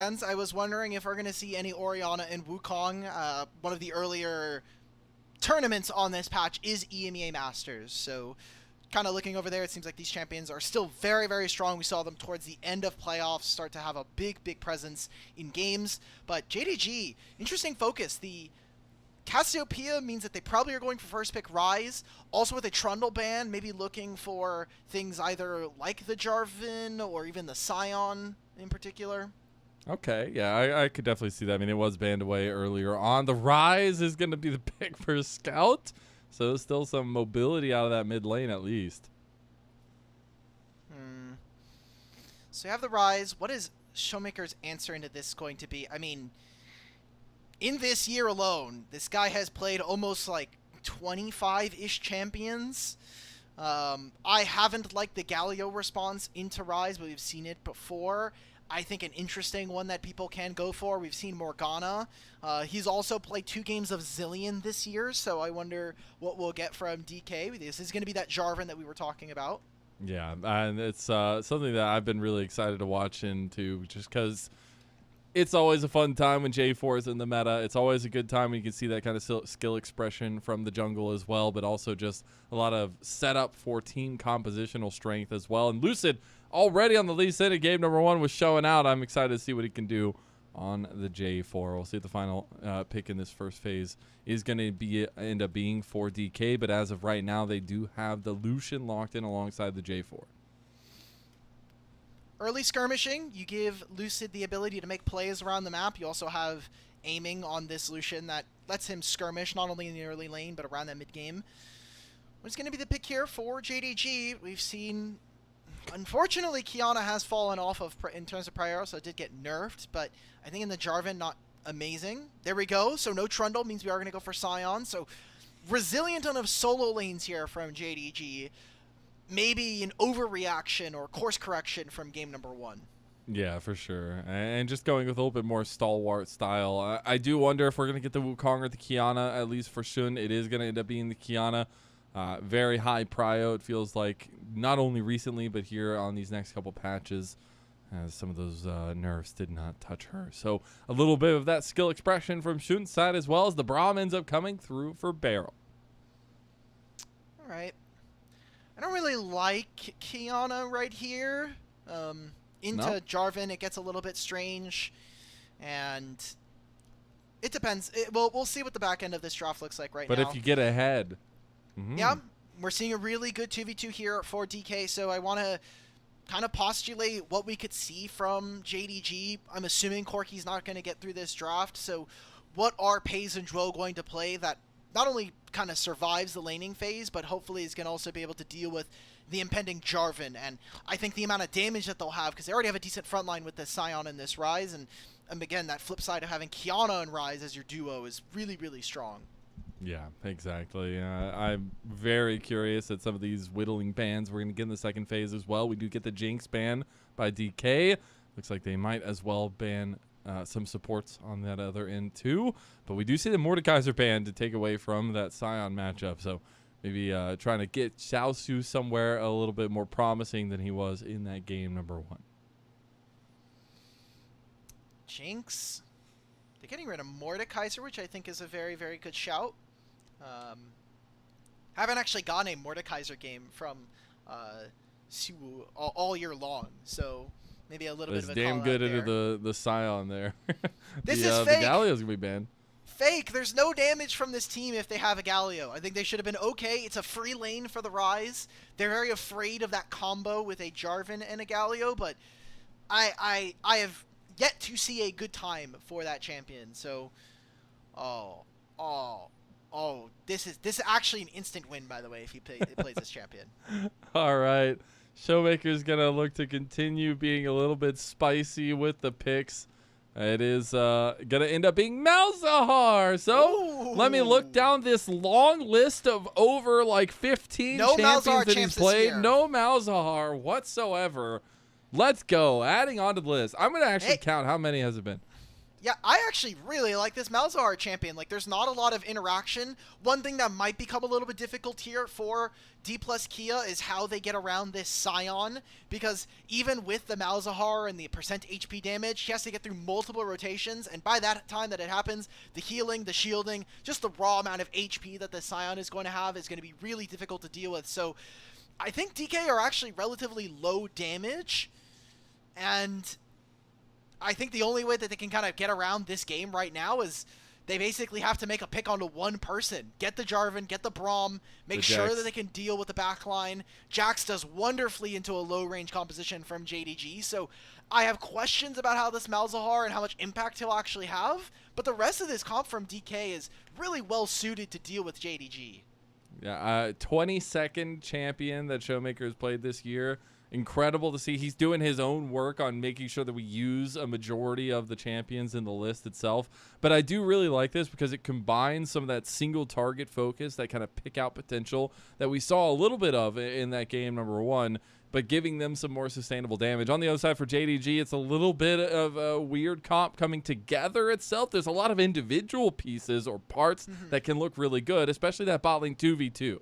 I was wondering if we're going to see any Orianna and Wukong. One of the earlier tournaments on this patch is EMEA Masters, so kind of looking over there, it seems like these champions are still very, very strong. We saw them towards the end of playoffs start to have a big, big presence in games. But JDG, interesting focus. The Cassiopeia means that they probably are going for first pick Ryze. Also with a Trundle ban, maybe looking for things either like the Jarvan or even the Scion in particular. Okay, yeah, I could definitely see that. I mean, it was banned away earlier on. The Ryze is going to be the pick for Scout. So there's still some mobility out of that mid lane at least. So you have the Ryze. What is ShowMaker's answer into this going to be? I mean, in this year alone, this guy has played almost like 25-ish champions. I haven't liked the Galio response into Ryze, but we've seen it before. I think an interesting one that people can go for. We've seen Morgana. He's also played 2 games of Zillion this year, so I wonder what we'll get from DK. This is going to be that Jarvan that we were talking about. Yeah, and it's something that I've been really excited to watch into, just because it's always a fun time when J4 is in the meta. It's always a good time when you can see that kind of skill expression from the jungle as well, but also just a lot of setup for team compositional strength as well. And Lucid already on the lead set of game number 1 was showing out. I'm excited to see what he can do on the J4. We'll see if the final pick in this first phase is going to end up being for DK, but as of right now, they do have the Lucian locked in alongside the J4. Early skirmishing, you give Lucid the ability to make plays around the map. You also have aiming on this Lucian that lets him skirmish not only in the early lane, but around that mid-game. What's going to be the pick here for JDG? We've seen, unfortunately, Qiyana has fallen off of in terms of prior, so it did get nerfed, but I think in the Jarvan, not amazing. There we go. So no Trundle means we are going to go for Scion. So resilient enough solo lanes here from JDG. Maybe an overreaction or course correction from game number 1. Yeah, for sure. And just going with a little bit more stalwart style. I do wonder if we're going to get the Wukong or the Qiyana, at least for Shun. It is going to end up being the Qiyana. Very high prio, it feels like, not only recently, but here on these next couple patches, as some of those nerfs did not touch her. So a little bit of that skill expression from Shun's side, as well as the Braum ends up coming through for BeryL. All right. I don't really like Qiyana right here. Into Jarvan, it gets a little bit strange, and it depends. We'll see what the back end of this draft looks like right now. But if you get ahead... Yeah, we're seeing a really good 2v2 here for DK, so I want to kind of postulate what we could see from JDG. I'm assuming Corki's not going to get through this draft, so what are Peyz and Dro going to play that not only kind of survives the laning phase, but hopefully is going to also be able to deal with the impending Jarvan. And I think the amount of damage that they'll have, because they already have a decent front line with this Scion and this Ryze, and again, that flip side of having Qiyana and Ryze as your duo is really, really strong. Yeah, exactly. I'm very curious at some of these whittling bans we're going to get in the second phase as well. We do get the Jinx ban by DK. Looks like they might as well ban some supports on that other end too. But we do see the Mordekaiser ban to take away from that Scion matchup. So maybe trying to get Xiaoxu somewhere a little bit more promising than he was in that game number 1. Jinx. They're getting rid of Mordekaiser, which I think is a very, very good shout. Haven't actually gotten a Mordekaiser game from Siwoo all year long, so maybe a little bit of a damn good into the Scion there. This is fake. The Galio's gonna be banned. Fake. There's no damage from this team if they have a Galio. I think they should have been okay. It's a free lane for the Ryze. They're very afraid of that combo with a Jarvan and a Galio, but I have yet to see a good time for that champion. So, this is actually an instant win, by the way, if he plays this champion. All right. ShowMaker's going to look to continue being a little bit spicy with the picks. It is going to end up being Malzahar. So let me look down this long list of over like 15 champions that he's played. No Malzahar whatsoever. Let's go. Adding on to the list. I'm going to actually count how many has it been. Yeah, I actually really like this Malzahar champion. Like, there's not a lot of interaction. One thing that might become a little bit difficult here for Dplus KIA is how they get around this Scion, because even with the Malzahar and the percent HP damage, he has to get through multiple rotations, and by that time that it happens, the healing, the shielding, just the raw amount of HP that the Scion is going to have is going to be really difficult to deal with. So I think DK are actually relatively low damage, and I think the only way that they can kind of get around this game right now is they basically have to make a pick onto one person. Get the Jarvan, get the Braum, make sure that they can deal with the backline. Jax does wonderfully into a low-range composition from JDG, so I have questions about how this Malzahar and how much impact he'll actually have, but the rest of this comp from DK is really well-suited to deal with JDG. Yeah, 22nd champion that ShowMaker has played this year. Incredible to see. He's doing his own work on making sure that we use a majority of the champions in the list itself. But I do really like this because it combines some of that single target focus, that kind of pick out potential that we saw a little bit of in that game number 1, but giving them some more sustainable damage. On the other side for JDG, it's a little bit of a weird comp coming together itself. There's a lot of individual pieces or parts that can look really good, especially that bot lane 2v2.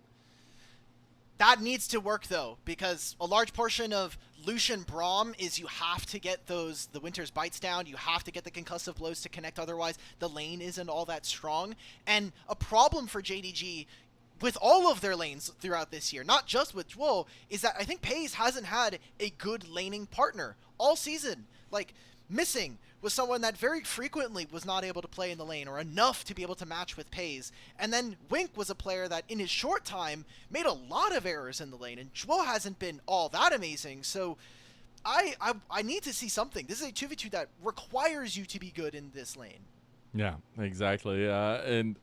That needs to work, though, because a large portion of Lucian Braum is you have to get the Winter's Bites down, you have to get the concussive blows to connect, otherwise the lane isn't all that strong. And a problem for JDG with all of their lanes throughout this year, not just with Jewel, is that I think Peyz hasn't had a good laning partner all season. Like, missing was someone that very frequently was not able to play in the lane or enough to be able to match with Peyz. And then Wink was a player that in his short time made a lot of errors in the lane, and Jewel hasn't been all that amazing. So I need to see something. This is a 2v2 that requires you to be good in this lane. Yeah, exactly. And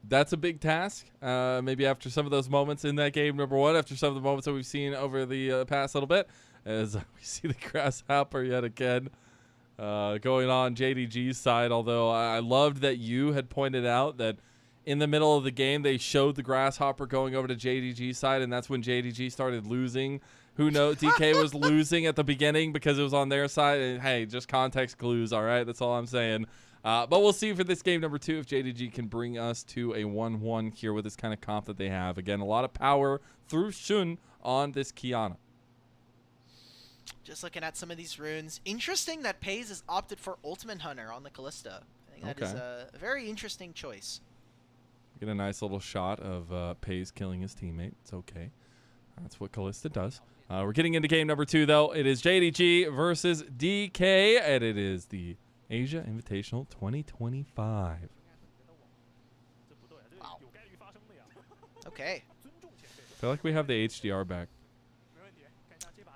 that's a big task. Maybe after some of those moments in that game number 1, after some of the moments that we've seen over the past little bit, as we see the grasshopper yet again going on JDG's side. Although I loved that you had pointed out that in the middle of the game they showed the grasshopper going over to JDG's side, and that's when JDG started losing. Who knows? DK was losing at the beginning because it was on their side. And hey, just context clues, all right? That's all I'm saying. But we'll see for this game number 2 if JDG can bring us to a 1-1 here with this kind of comp that they have. Again, a lot of power through Shun on this Qiyana. Just looking at some of these runes. Interesting that Peyz has opted for Ultimate Hunter on the Callista. I think that is a very interesting choice. Get a nice little shot of Peyz killing his teammate. It's okay. That's what Callista does. We're getting into game number 2, though. It is JDG versus DK, and it is the Asia Invitational 2025. Wow. Okay. I feel like we have the HDR back.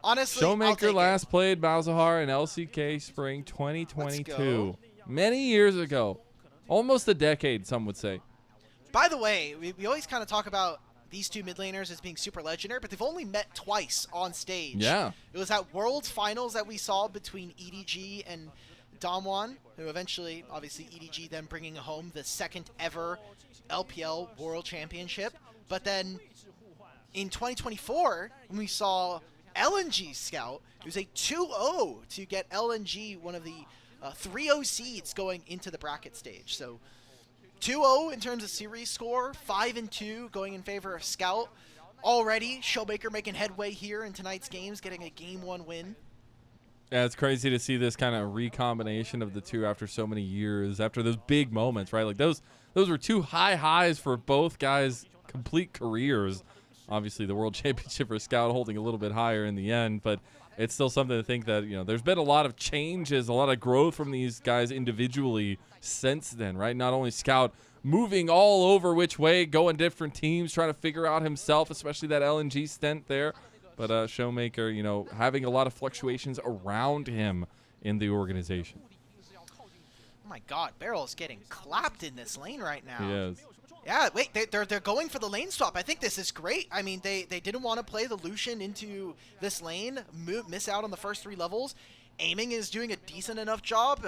Honestly, ShowMaker last played Malzahar in LCK Spring 2022. Many years ago. Almost a decade, some would say. By the way, we always kind of talk about these two mid laners as being super legendary, but they've only met twice on stage. Yeah. It was at Worlds Finals that we saw between EDG and Damwon, who eventually, obviously, EDG then bringing home the second ever LPL World Championship. But then in 2024, when we saw LNG Scout, it was a 2-0 to get LNG one of the 3-0 seeds going into the bracket stage. So 2-0 in terms of series score, 5-2 going in favor of Scout. Already, ShowMaker making headway here in tonight's games, getting a Game 1 win. Yeah, it's crazy to see this kind of recombination of the two after so many years, after those big moments, right? Like those were two high highs for both guys' complete careers. Obviously, the World Championship for Scout holding a little bit higher in the end, but it's still something to think that, you know, there's been a lot of changes, a lot of growth from these guys individually since then, right? Not only Scout moving all over which way, going different teams, trying to figure out himself, especially that LNG stint there, but ShowMaker, you know, having a lot of fluctuations around him in the organization. Oh my god, BeryL is getting clapped in this lane right now. He is. Yeah, wait, they're going for the lane swap. I think this is great. I mean, they didn't want to play the Lucian into this lane, miss out on the first 3 levels. Aiming is doing a decent enough job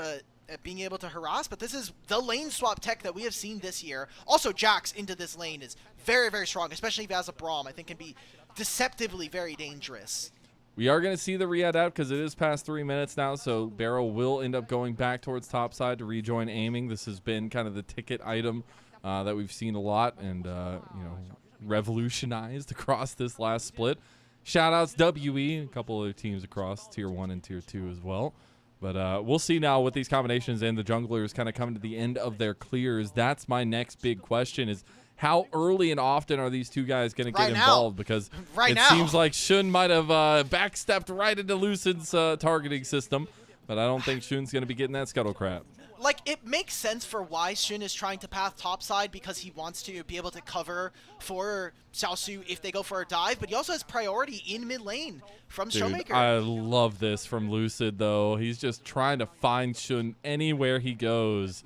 at being able to harass, but this is the lane swap tech that we have seen this year. Also, Jax into this lane is very, very strong, especially if he has a Braum. I think can be deceptively very dangerous. We are going to see the re-add out because it is past 3 minutes now, so BeryL will end up going back towards topside to rejoin aiming. This has been kind of the ticket item that we've seen a lot and, you know, revolutionized across this last split. Shoutouts WE, a couple other teams across Tier 1 and Tier 2 as well. But we'll see now with these combinations and the junglers kind of coming to the end of their clears. That's my next big question is, how early and often are these two guys going to get involved? Because it seems like Shun might have backstepped right into Lucid's targeting system, but I don't think Shun's going to be getting that scuttle crap. Like, it makes sense for why Shun is trying to path topside, because he wants to be able to cover for Xiaoxu if they go for a dive, but he also has priority in mid lane from ShowMaker. I love this from Lucid, though. He's just trying to find Shun anywhere he goes.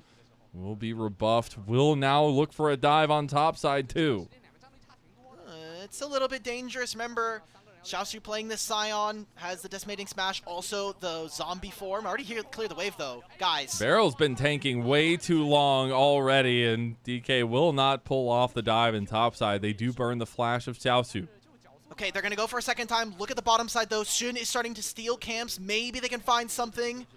Will be rebuffed. Will now look for a dive on topside, too. It's a little bit dangerous. Remember, Xiaoxu playing this Scion has the decimating smash, also the zombie form. Already here, clear the wave, though. Guys. BeryL's been tanking way too long already, and DK will not pull off the dive in topside. They do burn the flash of Xiaoxu. Okay, they're going to go for a second time. Look at the bottom side, though. Shun is starting to steal camps. Maybe they can find something.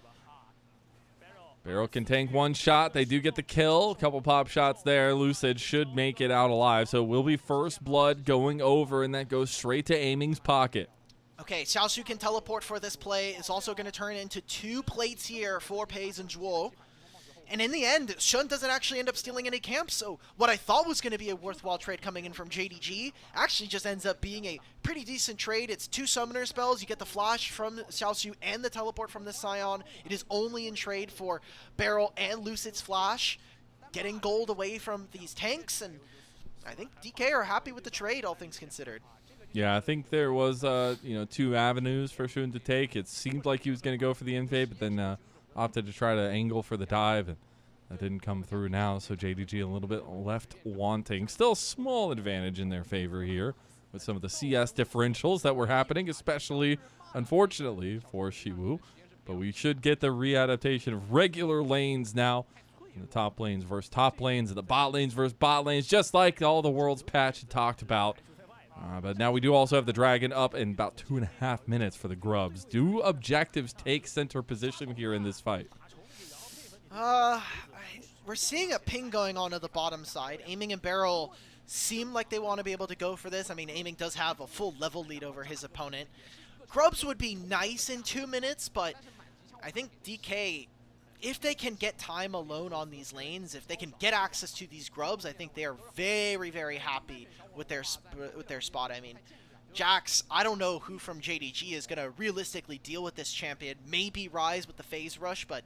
BeryL can tank one shot. They do get the kill. A couple pop shots there. Lucid should make it out alive. So it will be first blood going over, and that goes straight to aiming's pocket. Okay, Xiaoxu can teleport for this play. It's also going to turn into 2 plates here for Peyz and Zhuo. And in the end, Shun doesn't actually end up stealing any camps, so what I thought was going to be a worthwhile trade coming in from JDG actually just ends up being a pretty decent trade. It's 2 summoner spells, you get the flash from Xiaoxu and the teleport from the Scion. It is only in trade for BeryL and Lucid's flash, getting gold away from these tanks, and I think DK are happy with the trade, all things considered. Yeah, I think there was, you know, 2 avenues for Shun to take. It seemed like he was going to go for the invade, but then opted to try to angle for the dive, and that didn't come through now, so JDG a little bit left wanting. Still a small advantage in their favor here with some of the CS differentials that were happening, especially, unfortunately, for Siwoo. But we should get the readaptation of regular lanes now. In the top lanes versus top lanes, and the bot lanes versus bot lanes, just like all the Worlds patch had talked about. But now we do also have the Dragon up in about 2.5 minutes for the Grubs. Do objectives take center position here in this fight? We're seeing a ping going on the bottom side. Aiming and BeryL seem like they want to be able to go for this. I mean, Aiming does have a full level lead over his opponent. Grubs would be nice in 2 minutes, but I think DK, if they can get time alone on these lanes, if they can get access to these Grubs, I think they are very, very happy with their spot. I mean, Jax, I don't know who from JDG is going to realistically deal with this champion. Maybe Rise with the phase rush, but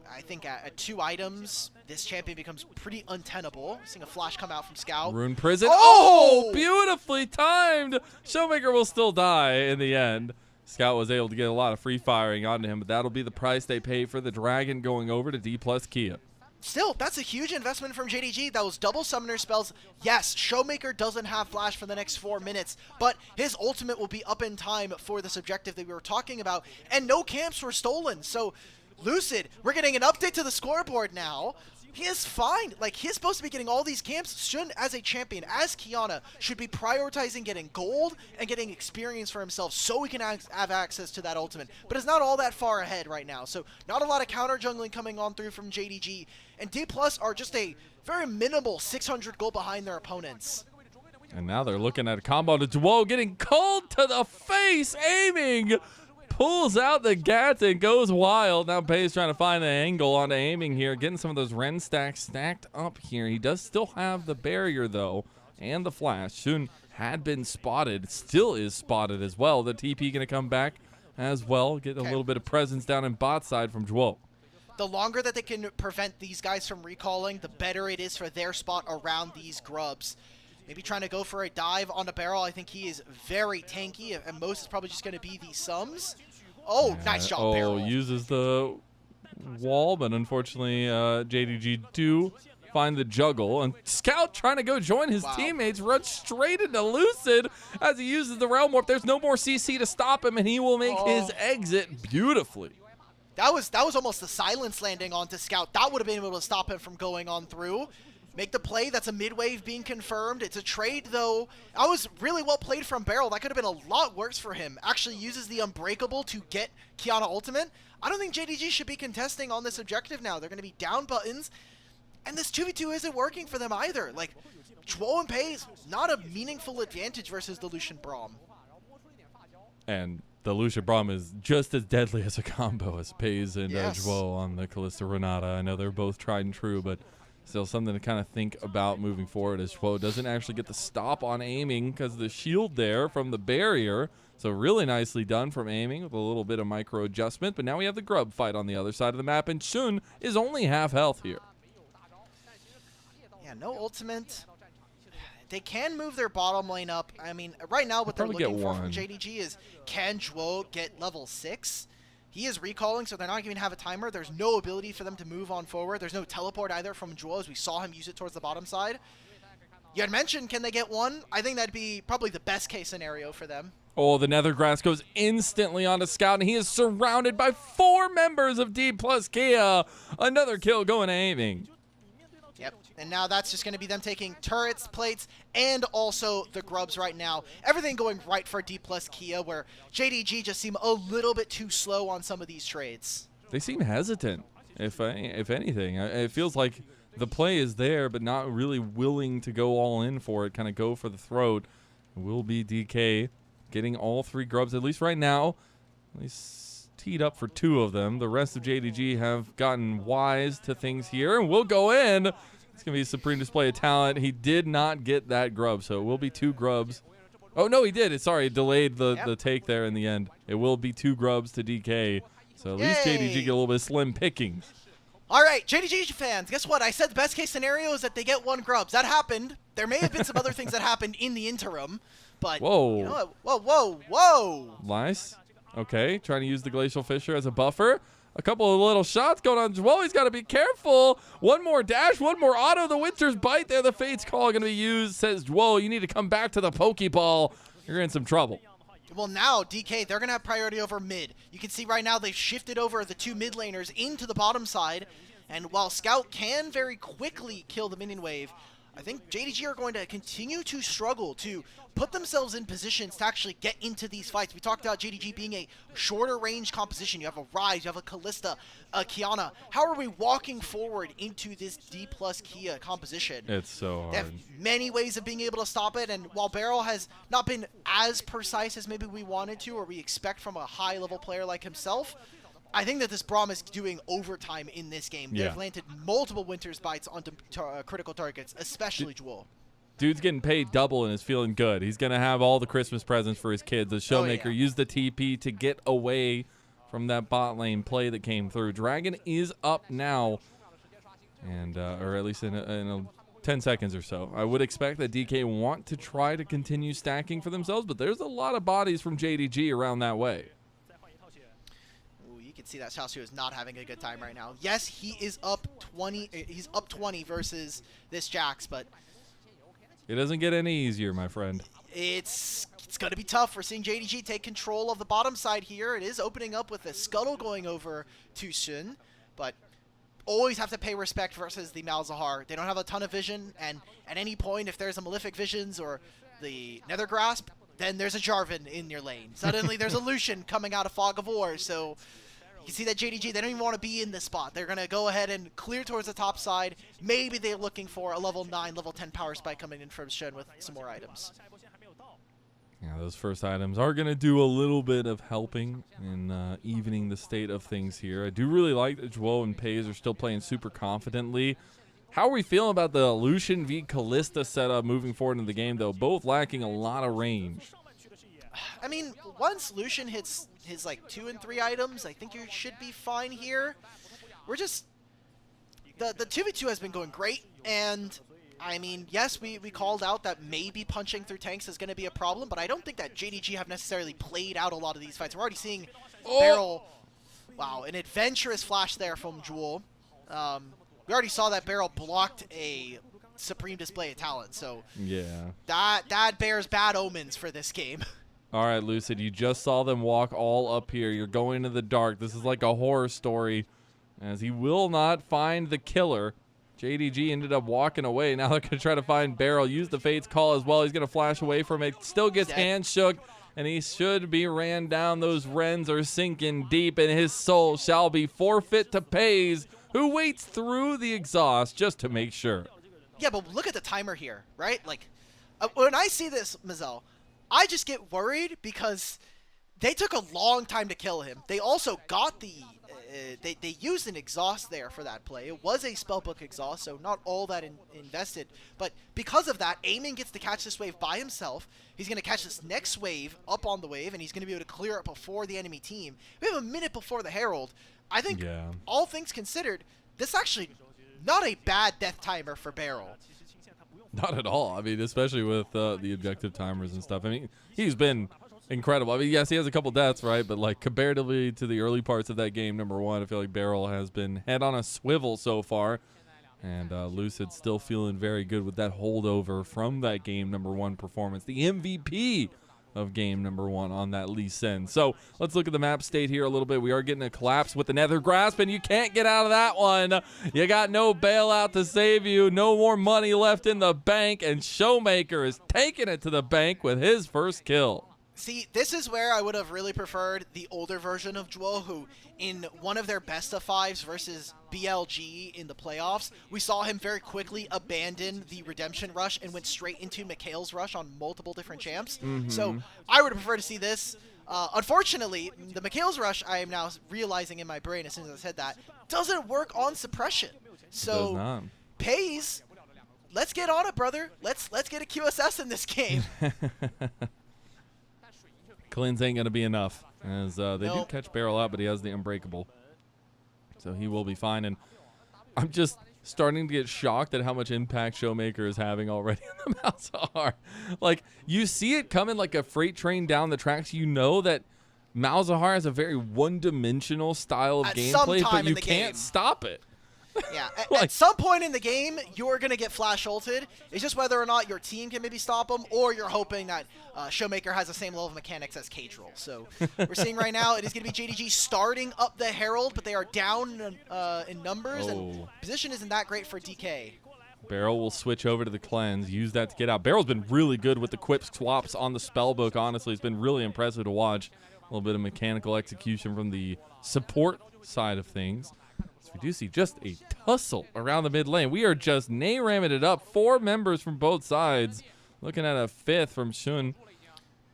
I think at 2 items, this champion becomes pretty untenable. Seeing a flash come out from Scout. Rune Prison. Oh, beautifully timed. ShowMaker will still die in the end. Scout was able to get a lot of free firing onto him, but that'll be the price they pay for the Dragon going over to Dplus KIA. Still, that's a huge investment from JDG. That was double summoner spells. Yes, ShowMaker doesn't have flash for the next 4 minutes, but his ultimate will be up in time for this objective that we were talking about, and no camps were stolen. So Lucid, we're getting an update to the scoreboard now. He is fine. Like, he's supposed to be getting all these camps. Shun, as a champion, as Qiyana, should be prioritizing getting gold and getting experience for himself so he can have access to that ultimate. But it's not all that far ahead right now. So not a lot of counter jungling coming on through from JDG. And Dplus are just a very minimal 600 gold behind their opponents. And now they're looking at a combo to Douyu, getting called to the face, aiming. Pulls out the Gats and goes wild. Now Peyz trying to find an angle onto aiming here, getting some of those Ren stacks stacked up here. He does still have the barrier, though, and the flash. Shun had been spotted, still is spotted as well. The TP going to come back as well, get a little bit of presence down in bot side from Douyu. The longer that they can prevent these guys from recalling, the better it is for their spot around these Grubs. Maybe trying to go for a dive on a BeryL. I think he is very tanky, and most is probably just going to be the sums. Oh, nice job, BeryL. Oh, uses the wall, but unfortunately, JDG do find the juggle. And Scout trying to go join his teammates, runs straight into Lucid as he uses the Realm Warp. There's no more CC to stop him, and he will make his exit beautifully. That was almost a silence landing onto Scout. That would have been able to stop him from going on through. make the play. That's a mid-wave being confirmed. It's a trade, though. That was really well played from BeryL. That could have been a lot worse for him. Actually uses the Unbreakable to get Qiyana ultimate. I don't think JDG should be contesting on this objective now. They're going to be down buttons, and this 2v2 isn't working for them either. Like, Zhuo and Peyz, not a meaningful advantage versus the Lucian Braum. And the Lucian Braum is just as deadly as a combo as Peyz and Yes. Zhuo on the Callista Renata. I know they're both tried and true, but still something to kind of think about moving forward as Zhuo doesn't actually get the stop on aiming because of the shield there from the barrier. So really nicely done from aiming with a little bit of micro adjustment. But now we have the grub fight on the other side of the map, and Shun is only half health here. Yeah, no ultimate. They can move their bottom lane up. I mean, right now what they're Probably looking get for from one. JDG is, can Zhuo get level 6? He is recalling, so they're not going to have a timer. There's no ability for them to move on forward. There's no teleport either from Zhuo, as we saw him use it towards the bottom side. You had mentioned, can they get one? I think that'd be probably the best case scenario for them. Oh, the Nether Grass goes instantly onto Scout, and he is surrounded by 4 members of Dplus KIA. Another kill going to aiming. Yep, and now that's just going to be them taking turrets, plates, and also the grubs right now. Everything going right for Dplus KIA, where JDG just seem a little bit too slow on some of these trades. They seem hesitant, if anything. It feels like the play is there, but not really willing to go all in for it, kind of go for the throat. It will be DK getting all 3 grubs, at least right now. At least teed up for 2 of them. The rest of JDG have gotten wise to things here, and will go in. It's going to be a supreme display of talent. He did not get that grub, so it will be 2 grubs. Oh, no, he did. Sorry, it delayed the take there in the end. It will be 2 grubs to DK. So at least JDG get a little bit of slim pickings. All right, JDG fans, guess what? I said the best case scenario is that they get 1 grubs. That happened. There may have been some other things that happened in the interim, but Whoa. you know what? Whoa. Nice. Okay, trying to use the Glacial Fissure as a buffer. A couple of little shots going on. Whoa, he's got to be careful. One more dash, one more auto. The Winter's Bite there. The Fate's Call going to be used. Says, whoa, you need to come back to the Pokeball. You're in some trouble. Well, now, DK, they're going to have priority over mid. You can see right now they've shifted over the 2 mid laners into the bottom side. And while Scout can very quickly kill the minion wave, I think JDG are going to continue to struggle to put themselves in positions to actually get into these fights. We talked about JDG being a shorter range composition. You have a Ryze, you have a Callista, a Qiyana. How are we walking forward into this Dplus KIA composition? It's so hard. They have many ways of being able to stop it, and while BeryL has not been as precise as maybe we wanted to or we expect from a high-level player like himself, I think that this Braum is doing overtime in this game. Yeah. They've landed multiple Winter's Bites onto critical targets, especially Zhuo. Dude's getting paid double and is feeling good. He's going to have all the Christmas presents for his kids. The ShowMaker used the TP to get away from that bot lane play that came through. Dragon is up now, and or at least in 10 seconds or so. I would expect that DK want to try to continue stacking for themselves, but there's a lot of bodies from JDG around that way. You can see that Xiaoxu is not having a good time right now. Yes, he is up 20. He's up 20 versus this Jax, but It doesn't get any easier, my friend. it's going to be tough. We're seeing JDG take control of the bottom side here. It is opening up with a Scuttle going over to Shun, but always have to pay respect versus the Malzahar. They don't have a ton of vision, and at any point, if there's a Malefic Visions or the Nether Grasp, then there's a Jarvan in your lane. Suddenly, there's a Lucian coming out of Fog of War, so you see that JDG, they don't even want to be in this spot. They're going to go ahead and clear towards the top side. Maybe they're looking for a level 9, level 10 power spike coming in from Shun with some more items. Yeah, those first items are going to do a little bit of helping in evening the state of things here. I do really like that Zhuo and Peyz are still playing super confidently. How are we feeling about the Lucian v Callista setup moving forward in the game, though? Both lacking a lot of range. I mean, once Lucian hits his like 2 and 3 items, I think you should be fine here. We're just the 2v2 has been going great, and I mean, yes, we called out that maybe punching through tanks is going to be a problem, but I don't think that JDG have necessarily played out a lot of these fights. We're already seeing BeryL. Wow, an adventurous flash there from Jewel. We already saw that BeryL blocked a supreme display of talent, so yeah, that bears bad omens for this game. All right, Lucid, you just saw them walk all up here. You're going into the dark. This is like a horror story, as he will not find the killer. JDG ended up walking away. Now they're going to try to find BeryL. Use the Fate's call as well. He's going to flash away from it. Still gets hands shook, and he should be ran down. Those Rens are sinking deep, and his soul shall be forfeit to Peyz, who waits through the exhaust just to make sure. Yeah, but look at the timer here, right? Like, when I see this, Mazel, I just get worried because they took a long time to kill him. They also got the... They used an exhaust there for that play. It was a spellbook exhaust, so not all that invested. But because of that, Aiming gets to catch this wave by himself. He's going to catch this next wave up on the wave, and he's going to be able to clear it before the enemy team. We have a minute before the Herald. I think, all things considered, this actually not a bad death timer for BeryL. Not at all. I mean, especially with the objective timers and stuff. I mean, he's been incredible. I mean, yes, he has a couple deaths, right? But, like, comparatively to the early parts of that game, number one, I feel like BeryL has been head on a swivel so far. And Lucid still feeling very good with that holdover from that game number one performance. The MVP of game number one on that Lee Sin. So let's look at the map state here a little bit. We are getting a collapse with the Nether Grasp, and you can't get out of that one. You got no bailout to save you, no more money left in the bank, and ShowMaker is taking it to the bank with his first kill. See, this is where I would have really preferred the older version of Douyu, who in one of their best of fives versus BLG in the playoffs, we saw him very quickly abandon the Redemption Rush and went straight into Mikhail's Rush on multiple different champs. So I would prefer to see this. Unfortunately, the Mikhail's Rush, I am now realizing in my brain as soon as I said that, doesn't work on suppression. So Peyz, let's get on it, brother. Let's get a QSS in this game. Cleanse ain't going to be enough, as they do catch BeryL out, but he has the Unbreakable. So he will be fine. And I'm just starting to get shocked at how much impact ShowMaker is having already on the Mazel. Like, you see it coming like a freight train down the tracks. You know that Mazel has a very one-dimensional style of gameplay, but you can't stop it. Yeah, at some point in the game, you're going to get flash ulted. It's just whether or not your team can maybe stop him, or you're hoping that ShowMaker has the same level of mechanics as Caedrel. So we're seeing right now it is going to be JDG starting up the Herald, but they are down in numbers, and position isn't that great for DK. BeryL will switch over to the cleanse, use that to get out. BeryL's been really good with the quip swaps on the spellbook, honestly. It's been really impressive to watch. A little bit of mechanical execution from the support side of things. We do see just a tussle around the mid lane. We are just ramming it up. 4 members from both sides. Looking at a 5th from Shun.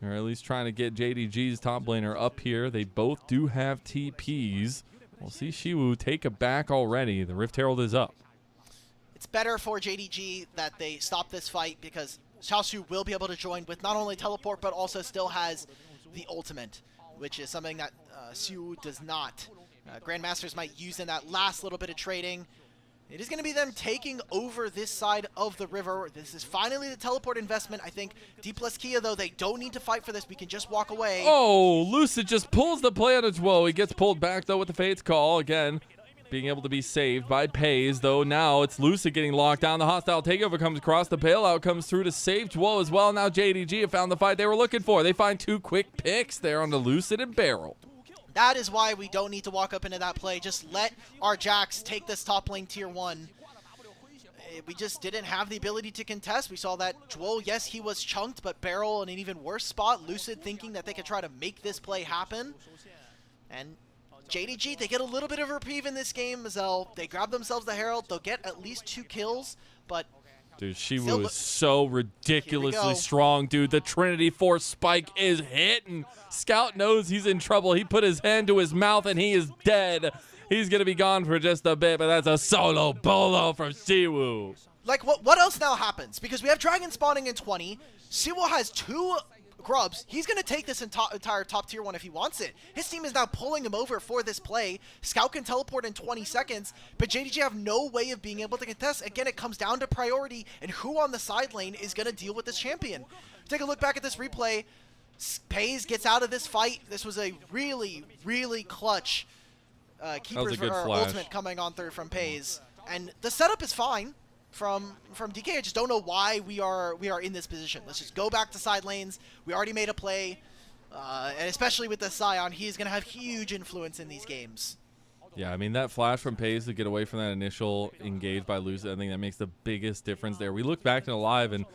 Or at least trying to get JDG's top laner up here. They both do have TPs. We'll see Siwoo take a back already. The Rift Herald is up. It's better for JDG that they stop this fight because Xiaoxu will be able to join with not only teleport but also still has the ultimate, which is something that Siwoo does not. Grandmasters might use in that last little bit of trading. It is going to be them taking over this side of the river. This is finally the teleport investment. I think Dplus KIA, though, they don't need to fight for this. We can just walk away. Oh, Lucid just pulls the play on its woe. He gets pulled back, though, with the Fate's call. Again, being able to be saved by Peyz, though now it's Lucid getting locked down. The hostile takeover comes across. The bailout comes through to save Douyu as well. Now JDG have found the fight they were looking for. They find 2 quick picks there on the Lucid and BeryL. That is why we don't need to walk up into that play. Just let our Jax take this top lane tier 1. We just didn't have the ability to contest. We saw that Douyu, yes, he was chunked, but BeryL in an even worse spot. Lucid thinking that they could try to make this play happen. And JDG, they get a little bit of a reprieve in this game. Mazel, they grab themselves the Herald. They'll get at least 2 kills, but... Dude, Siwoo is so ridiculously strong, dude. The Trinity Force spike is hitting. Scout knows he's in trouble. He put his hand to his mouth, and he is dead. He's going to be gone for just a bit, but that's a solo bolo from Siwoo. Like, what else now happens? Because we have Dragon spawning in 20. Siwoo has 2 grubs. He's going to take this entire top tier 1 if he wants it. His team is now pulling him over for this play. Scout can teleport in 20 seconds, but JDG have no way of being able to contest. Again, it comes down to priority and who on the side lane is going to deal with this champion. Take a look back at this replay. Peyz gets out of this fight. This was a really, really clutch keepers for our ultimate coming on through from Peyz. And the setup is fine from DK. I just don't know why we are in this position. Let's just go back to side lanes. We already made a play, and especially with the Scion, he's going to have huge influence in these games. Yeah, I mean, that flash from Peyz to get away from that initial engage by Lucid, I think that makes the biggest difference there. We look back in the live, and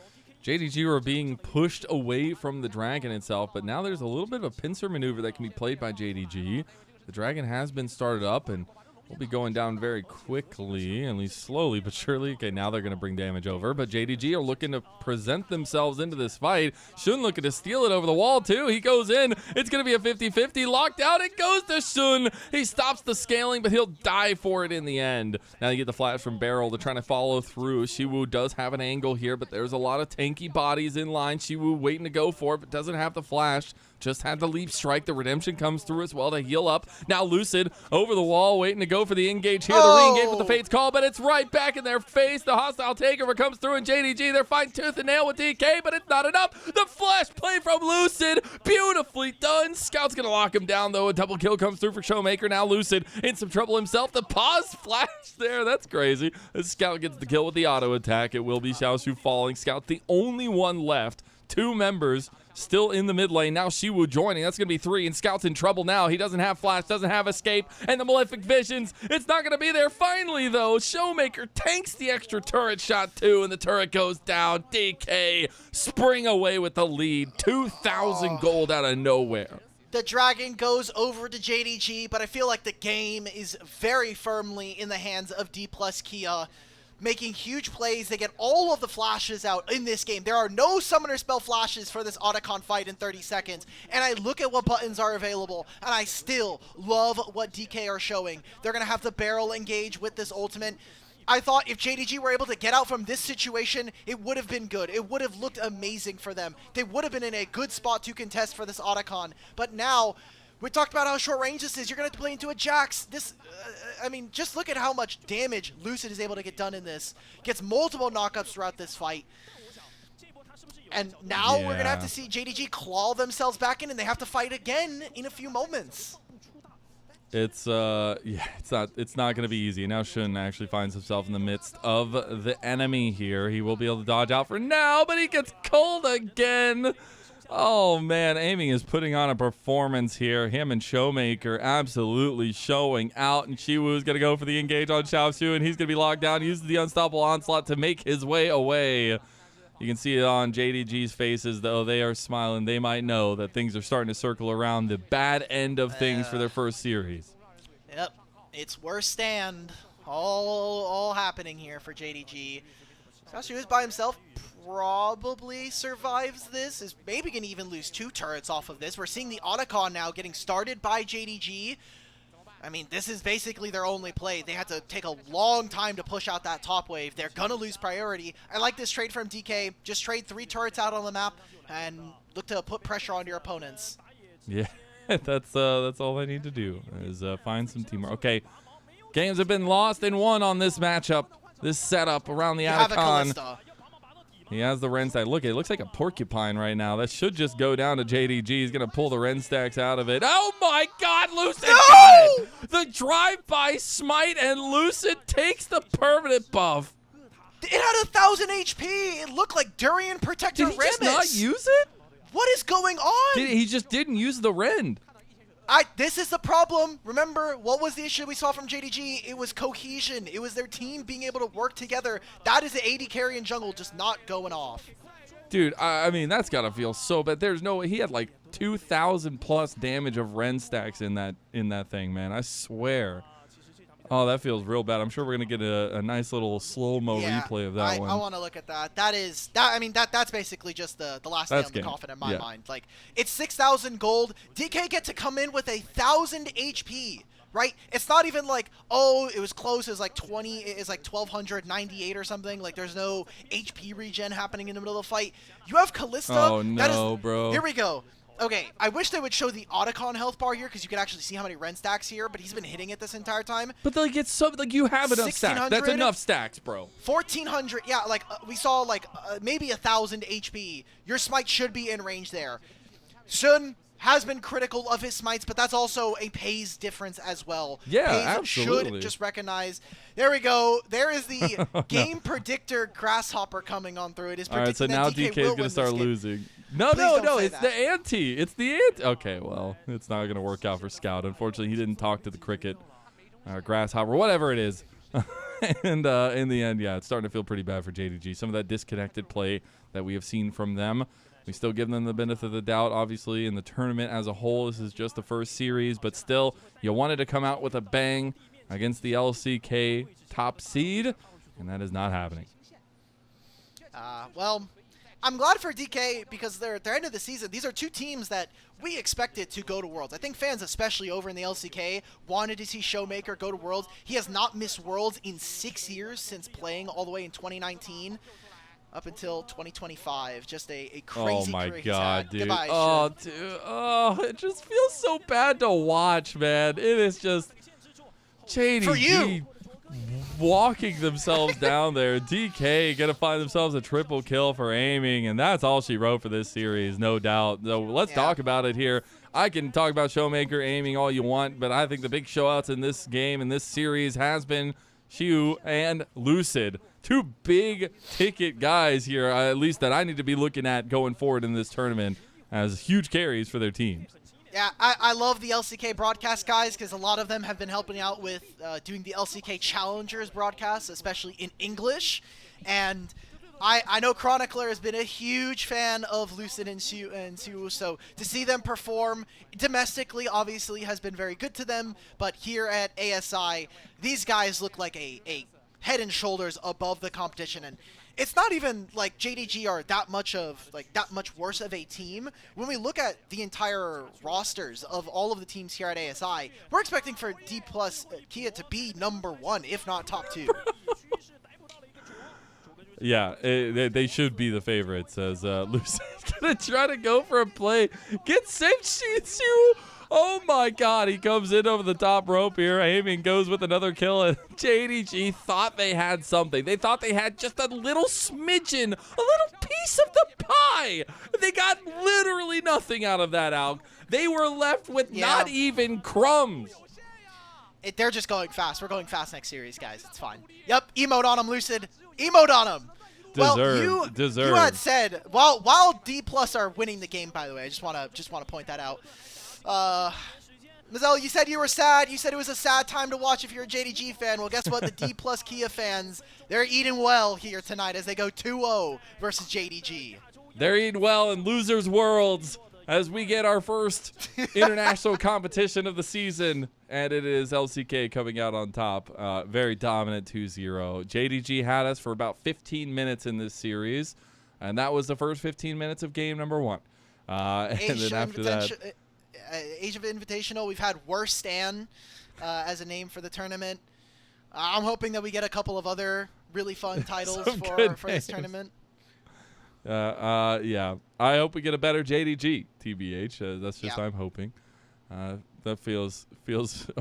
JDG were being pushed away from the Dragon itself, but now there's a little bit of a pincer maneuver that can be played by JDG. The Dragon has been started up, and will be going down very quickly, at least slowly but surely. Okay, now they're going to bring damage over, but JDG are looking to present themselves into this fight. Shun looking to steal it over the wall, too. He goes in. It's going to be a 50-50. Locked out. It goes to Shun. He stops the scaling, but he'll die for it in the end. Now you get the flash from BeryL. They're trying to follow through. Siwoo does have an angle here, but there's a lot of tanky bodies in line. Siwoo waiting to go for it, but doesn't have the flash. Just had the leap strike. The redemption comes through as well to heal up. Now Lucid over the wall waiting to go for the engage here. The re-engage with the Fate's Call, but it's right back in their face. The hostile takeover comes through, and JDG, they're fighting tooth and nail with DK, but it's not enough. The flash play from Lucid. Beautifully done. Scout's going to lock him down, though. A double kill comes through for ShowMaker. Now Lucid in some trouble himself. The pause flash there. That's crazy. The Scout gets the kill with the auto attack. It will be Xiaoxu falling. Scout the only one left. 2 members still in the mid lane. Now Siwoo joining. That's going to be 3, and Scout's in trouble now. He doesn't have flash, doesn't have escape, and the Malefic Visions, it's not going to be there. Finally, though, ShowMaker tanks the extra turret shot, too, and the turret goes down. DK spring away with the lead. 2,000 gold out of nowhere. The Dragon goes over to JDG, but I feel like the game is very firmly in the hands of Dplus KIA, making huge plays. They get all of the flashes out in this game. There are no summoner spell flashes for this Otacon fight in 30 seconds. And I look at what buttons are available, and I still love what DK are showing. They're going to have the BeryL engage with this ultimate. I thought if JDG were able to get out from this situation, it would have been good. It would have looked amazing for them. They would have been in a good spot to contest for this Otacon. But now, we talked about how short range this is. You're going to have to play into a Jax. This, I mean, just look at how much damage Lucid is able to get done in this. Gets multiple knockups throughout this fight. And now we're going to have to see JDG claw themselves back in, and they have to fight again in a few moments. It's it's not going to be easy. Now Shun actually finds himself in the midst of the enemy here. He will be able to dodge out for now, but he gets cold again. Oh, man, Aiming is putting on a performance here. Him and ShowMaker absolutely showing out, and Siwoo's going to go for the engage on Xiaoxu, and he's going to be locked down, uses the Unstoppable Onslaught to make his way away. You can see it on JDG's faces, though. They are smiling. They might know that things are starting to circle around the bad end of things for their first series. Yep, it's worst stand. All happening here for JDG. Xiaoxu is by himself. Probably survives this. Is maybe going to even lose 2 turrets off of this. We're seeing the Otacon now getting started by JDG. I mean, this is basically their only play. They had to take a long time to push out that top wave. They're going to lose priority. I like this trade from DK. Just trade 3 turrets out on the map and look to put pressure on your opponents. Yeah, that's all they need to do is find some teamwork. Okay, games have been lost and won on this matchup, this setup around the Otacon. He has the Ren stack. Look, it looks like a porcupine right now. That should just go down to JDG. He's going to pull the Ren stacks out of it. Oh, my God. Lucid got it. The drive-by smite, and Lucid takes the permanent buff. It had 1,000 HP. It looked like Durian Protector Remus. Did he just not use it? What is going on? He just didn't use the Ren. This is the problem. Remember, what was the issue we saw from JDG? It was cohesion. It was their team being able to work together. That is the AD carry in jungle just not going off. Dude, I mean, that's got to feel so bad. There's no way. He had like 2,000 plus damage of Ren stacks in that thing, man. I swear. Oh, that feels real bad. I'm sure we're going to get a nice little slow-mo replay of that one. I want to look at that. That's basically just the last nail in the coffin in my mind. Like, it's 6,000 gold. DK get to come in with 1,000 HP, right? It's not even like, oh, it was close. It was like 20. It's like 1,298 or something. Like, there's no HP regen happening in the middle of the fight. You have Callista. Oh, no, bro. Here we go. Okay, I wish they would show the Otacon health bar here because you could actually see how many Ren stacks here, but he's been hitting it this entire time. But like it's so like you have enough stacks. That's enough stacks, bro. 1,400. Yeah, like we saw like maybe 1,000 HP. Your smite should be in range there. Shun has been critical of his smites, but that's also a Peyz difference as well. Yeah, Peyz absolutely. should just recognize. There we go. There is the game predictor grasshopper coming on through. It is predicting all right, so now DK is going to start losing. No, it's the ante. It's the ante. Okay, well, it's not going to work out for Scout. Unfortunately, he didn't talk to the cricket. grasshopper, whatever it is. And in the end, yeah, it's starting to feel pretty bad for JDG. Some of that disconnected play that we have seen from them. We still give them the benefit of the doubt, obviously, in the tournament as a whole. This is just the first series, but still, you wanted to come out with a bang against the LCK top seed, and that is not happening. Well, I'm glad for DK because they're at the end of the season. These are two teams that we expected to go to Worlds. I think fans, especially over in the LCK, wanted to see ShowMaker go to Worlds. He has not missed Worlds in 6 years since playing all the way in 2019 up until 2025. Just a crazy Oh my career God, he's had. dude. Goodbye, Oh, Shin. dude. Oh, it just feels so bad to watch, man. It is just JDG For you. walking themselves down there. DK gonna find themselves a triple kill for aiming, and that's all she wrote for this series, no doubt. So let's talk about it here. I can talk about ShowMaker aiming all you want, but I think the big showouts in this game, in this series, has been Xiaoxu and Lucid. Two big ticket guys here, at least that I need to be looking at going forward in this tournament as huge carries for their teams. Yeah, I love the LCK broadcast guys because a lot of them have been helping out with doing the LCK Challengers broadcasts, especially in English. And I know Chronicler has been a huge fan of Lucid and Siwoo, so to see them perform domestically obviously has been very good to them, but here at ASI, these guys look like a head and shoulders above the competition, and it's not even like JDG are that much worse of a team. When we look at the entire rosters of all of the teams here at ASI, we're expecting for Dplus KIA to be #1, if not top 2. Yeah, they should be the favorites as Lucid's going to try to go for a play. Get safe, Xiaoxu. Oh, my God. He comes in over the top rope here. Aiming goes with another kill. And JDG thought they had something. They thought they had just a little smidgen, a little piece of the pie. They got literally nothing out of that, Alk. They were left with not even crumbs. They're just going fast. We're going fast next series, guys. It's fine. Yep, emote on him, Lucid. Emote on him. You had said while Dplus are winning the game. By the way, I just want to point that out. Mazel, you said you were sad. You said it was a sad time to watch if you're a JDG fan. Well, guess what? The Dplus KIA fans, they're eating well here tonight as they go 2-0 versus JDG. They're eating well in Losers Worlds as we get our first international competition of the season, and it is LCK coming out on top. Very dominant 2-0. JDG had us for about 15 minutes in this series, and that was the first 15 minutes of game number 1. And then after that, Asia Invitational, we've had Worst Stan as a name for the tournament. I'm hoping that we get a couple of other really fun titles for this tournament. Yeah, I hope we get a better JDG, TBH. That's just I'm hoping. That feels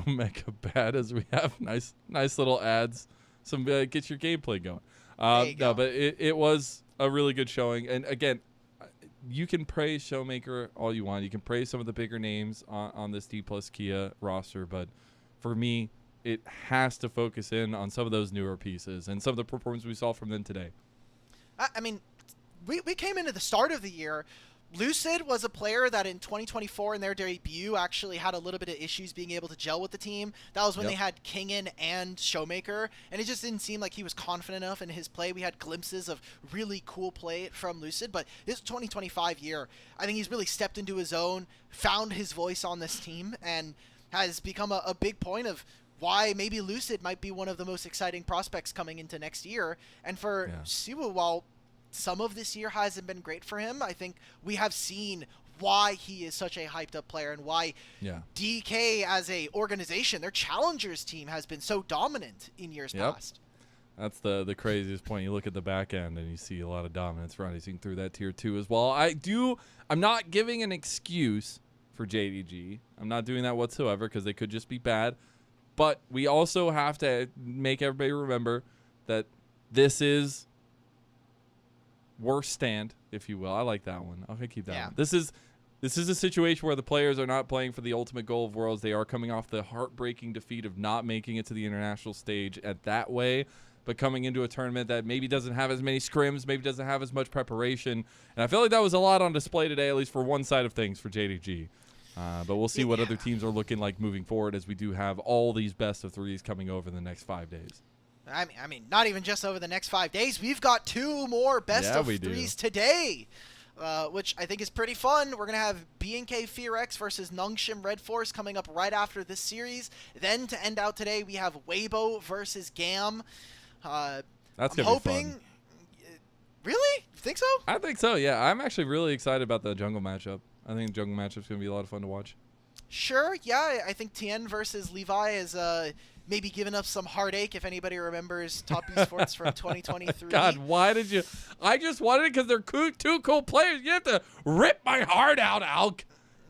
omega bad as we have nice little ads. Some get your gameplay going. No, but it was a really good showing. And again, you can praise ShowMaker all you want. You can praise some of the bigger names on this Dplus KIA roster, but for me, it has to focus in on some of those newer pieces and some of the performance we saw from them today. I mean, we came into the start of the year. Lucid was a player that in 2024 in their debut actually had a little bit of issues being able to gel with the team. That was when they had Kingen and ShowMaker, and it just didn't seem like he was confident enough in his play. We had glimpses of really cool play from Lucid, but this 2025 year, I think he's really stepped into his own, found his voice on this team, and has become a big point of why maybe Lucid might be one of the most exciting prospects coming into next year. And for Siwoo, while some of this year hasn't been great for him, I think we have seen why he is such a hyped up player and why DK as a organization, their challengers team has been so dominant in years past. That's the craziest point. You look at the back end and you see a lot of dominance rising through that tier 2 as well. I'm not giving an excuse for JDG. I'm not doing that whatsoever because they could just be bad. But we also have to make everybody remember that this is worst stand, if you will. I like that one. I'll keep that one. This is a situation where the players are not playing for the ultimate goal of Worlds. They are coming off the heartbreaking defeat of not making it to the international stage at that way, but coming into a tournament that maybe doesn't have as many scrims, maybe doesn't have as much preparation. And I feel like that was a lot on display today, at least for one side of things for JDG. But we'll see what Yeah. other teams are looking like moving forward, as we do have all these best of threes coming over the next 5 days. I mean, not even just over the next 5 days. We've got 2 more best of threes today, which I think is pretty fun. We're going to have B&K Fearex versus Nongshim Red Force coming up right after this series. Then to end out today, we have Weibo versus Gam. That's I'm going to be hoping. fun. Really? You think so? I think so, yeah. I'm actually really excited about the jungle matchup. I think the jungle matchup's going to be a lot of fun to watch. Sure, yeah. I think Tien versus Levi is maybe giving up some heartache, if anybody remembers Top Esports from 2023. God, why did you? I just wanted it because they're two cool players. You have to rip my heart out, Alk.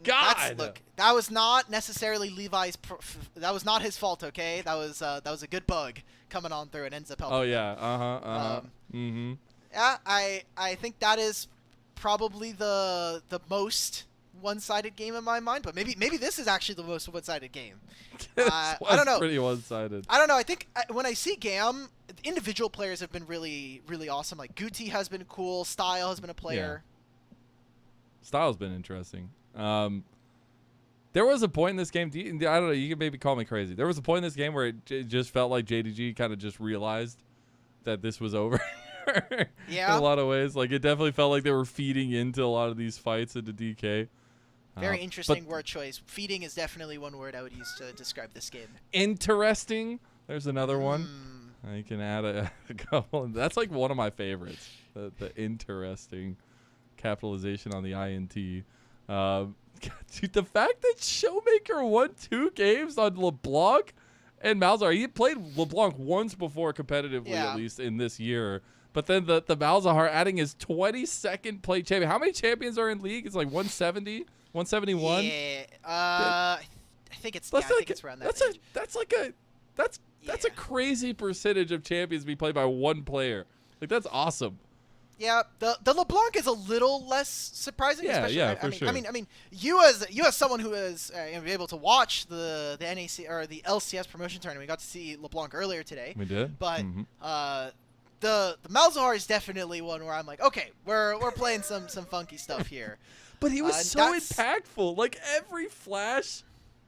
God. Look, that was not necessarily Levi's. That was not his fault. Okay, that was a good bug coming on through and ends up helping. Oh yeah. Yeah, I think that is probably the most one-sided game in my mind, but maybe this is actually the most one-sided game. I don't know. Pretty one-sided. I don't know. I think when I see Gam, individual players have been really, really awesome. Like Guti has been cool. Style has been a player. Yeah. Style's been interesting. There was a point in this game. I don't know. You can maybe call me crazy. There was a point in this game where it just felt like JDG kind of just realized that this was over. Yeah. In a lot of ways, like it definitely felt like they were feeding into a lot of these fights into DK. Very interesting word choice. Feeding is definitely one word I would use to describe this game. Interesting. There's another one. You can add a couple. That's like one of my favorites. The interesting capitalization on the INT. Dude, the fact that ShowMaker won 2 games on LeBlanc and Malzahar. He played LeBlanc once before competitively, at least in this year. But then the Malzahar adding his 22nd play champion. How many champions are in league? It's like 170, 171. Yeah, I think it's around that. That's a crazy percentage of champions being played by one player. Like that's awesome. Yeah, the LeBlanc is a little less surprising. Yeah, for sure. I mean, you as someone who is able to watch the NAC or the LCS promotion tournament, we got to see LeBlanc earlier today. We did, but the Malzahar is definitely one where I'm like, okay, we're playing some funky stuff here. But he was so impactful. Like every flash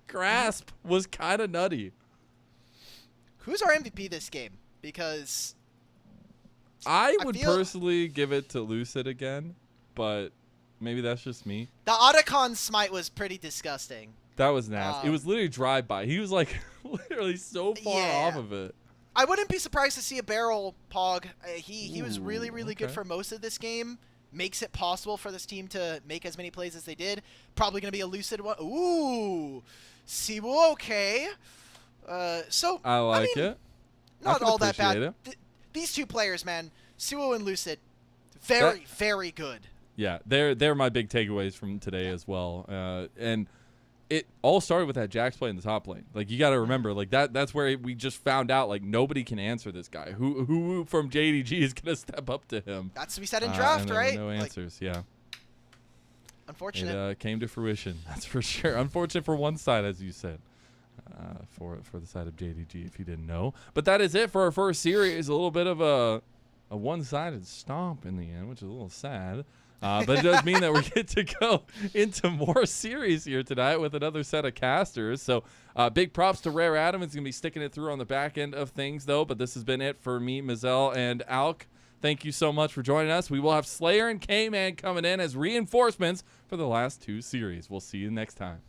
grasp was kind of nutty. Who's our MVP this game? Because I would personally give it to Lucid again, but maybe that's just me. The Otacon smite was pretty disgusting. That was nasty. It was literally drive-by. He was like literally so far off of it. I wouldn't be surprised to see a BeryL Pog. He was really good for most of this game. Makes it possible for this team to make as many plays as they did. Probably going to be a Lucid one. Ooh, Siwoo, okay. So I like it. Not all that bad. These 2 players, man, Siwoo and Lucid, very good. Yeah, they're my big takeaways from today as well. And it all started with that Jax play in the top lane. Like you got to remember, like that's where we just found out like nobody can answer this guy. Who from JDG is gonna step up to him? That's what we said in draft, right? No answers. Yeah. Unfortunate. It came to fruition. That's for sure. Unfortunate for one side, as you said. For the side of JDG, if you didn't know. But that is it for our first series. A little bit of a one-sided stomp in the end, which is a little sad. But it does mean that we get to go into more series here tonight with another set of casters. So big props to Rare Adam. It's going to be sticking it through on the back end of things, though. But this has been it for me, Mazel and Alk. Thank you so much for joining us. We will have Slayer and K-Man coming in as reinforcements for the last 2 series. We'll see you next time.